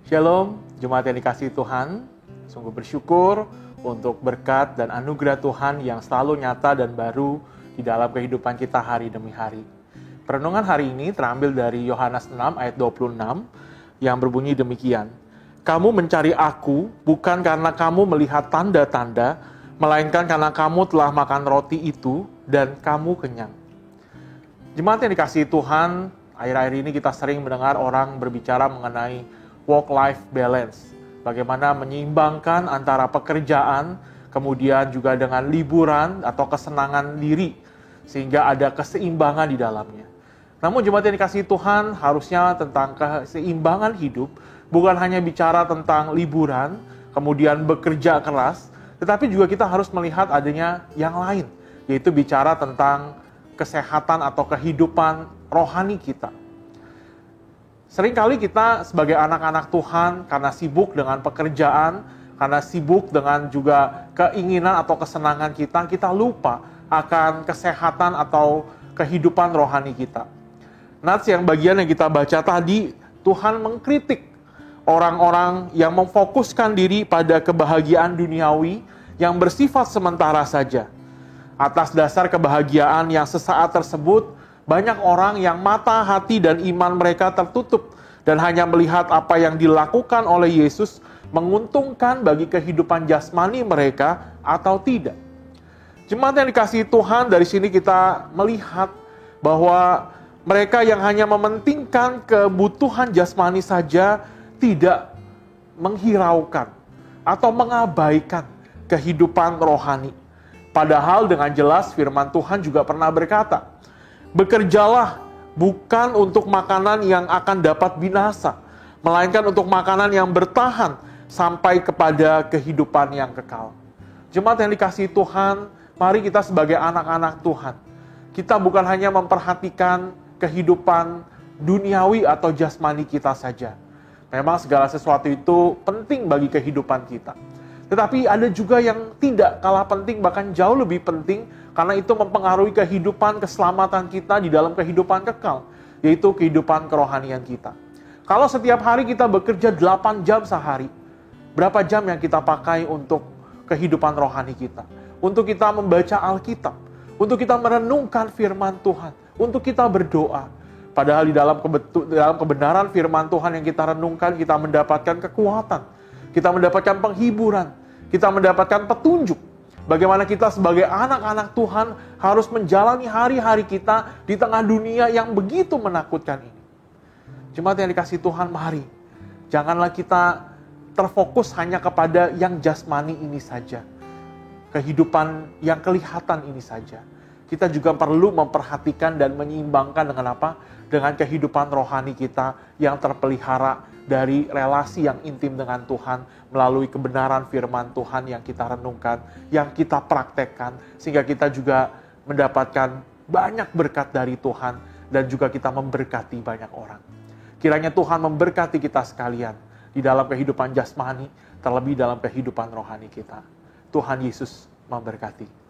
Shalom, jemaat yang dikasihi Tuhan. Sungguh bersyukur untuk berkat dan anugerah Tuhan yang selalu nyata dan baru di dalam kehidupan kita hari demi hari. Perenungan hari ini terambil dari Yohanes 6 ayat 26 yang berbunyi demikian. Kamu mencari aku bukan karena kamu melihat tanda-tanda, melainkan karena kamu telah makan roti itu dan kamu kenyang. Jemaat yang dikasihi Tuhan, akhir-akhir ini kita sering mendengar orang berbicara mengenai work-life balance. Bagaimana menyeimbangkan antara pekerjaan, kemudian juga dengan liburan atau kesenangan diri, sehingga ada keseimbangan di dalamnya. Namun jemaat yang dikasihi Tuhan, harusnya tentang keseimbangan hidup, bukan hanya bicara tentang liburan, kemudian bekerja keras, tetapi juga kita harus melihat adanya yang lain, yaitu bicara tentang kesehatan atau kehidupan rohani kita. Seringkali kita sebagai anak-anak Tuhan, karena sibuk dengan pekerjaan, karena sibuk dengan juga keinginan atau kesenangan kita lupa akan kesehatan atau kehidupan rohani kita. Nats yang bagian yang kita baca tadi, Tuhan mengkritik orang-orang yang memfokuskan diri pada kebahagiaan duniawi yang bersifat sementara saja. Atas dasar kebahagiaan yang sesaat tersebut, banyak orang yang mata, hati, dan iman mereka tertutup dan hanya melihat apa yang dilakukan oleh Yesus menguntungkan bagi kehidupan jasmani mereka atau tidak. Jemaat yang dikasihi Tuhan, dari sini kita melihat bahwa mereka yang hanya mementingkan kebutuhan jasmani saja tidak menghiraukan atau mengabaikan kehidupan rohani. Padahal dengan jelas firman Tuhan juga pernah berkata, bekerjalah bukan untuk makanan yang akan dapat binasa, melainkan untuk makanan yang bertahan sampai kepada kehidupan yang kekal. Jemaat yang dikasihi Tuhan, mari kita sebagai anak-anak Tuhan, kita bukan hanya memperhatikan kehidupan duniawi atau jasmani kita saja. Memang segala sesuatu itu penting bagi kehidupan kita. Tetapi ada juga yang tidak kalah penting, bahkan jauh lebih penting, karena itu mempengaruhi kehidupan keselamatan kita di dalam kehidupan kekal, yaitu kehidupan kerohanian kita. Kalau setiap hari kita bekerja 8 jam sehari, berapa jam yang kita pakai untuk kehidupan rohani kita? Untuk kita membaca Alkitab, untuk kita merenungkan firman Tuhan, untuk kita berdoa. Padahal di dalam kebenaran firman Tuhan yang kita renungkan, kita mendapatkan kekuatan, kita mendapatkan penghiburan, kita mendapatkan petunjuk. Bagaimana kita sebagai anak-anak Tuhan harus menjalani hari-hari kita di tengah dunia yang begitu menakutkan ini. Jemaat yang dikasihi Tuhan, mari. Janganlah kita terfokus hanya kepada yang jasmani ini saja. Kehidupan yang kelihatan ini saja. Kita juga perlu memperhatikan dan menyeimbangkan dengan apa? Dengan kehidupan rohani kita yang terpelihara dari relasi yang intim dengan Tuhan melalui kebenaran firman Tuhan yang kita renungkan, yang kita praktekkan, sehingga kita juga mendapatkan banyak berkat dari Tuhan dan juga kita memberkati banyak orang. Kiranya Tuhan memberkati kita sekalian di dalam kehidupan jasmani, terlebih dalam kehidupan rohani kita. Tuhan Yesus memberkati.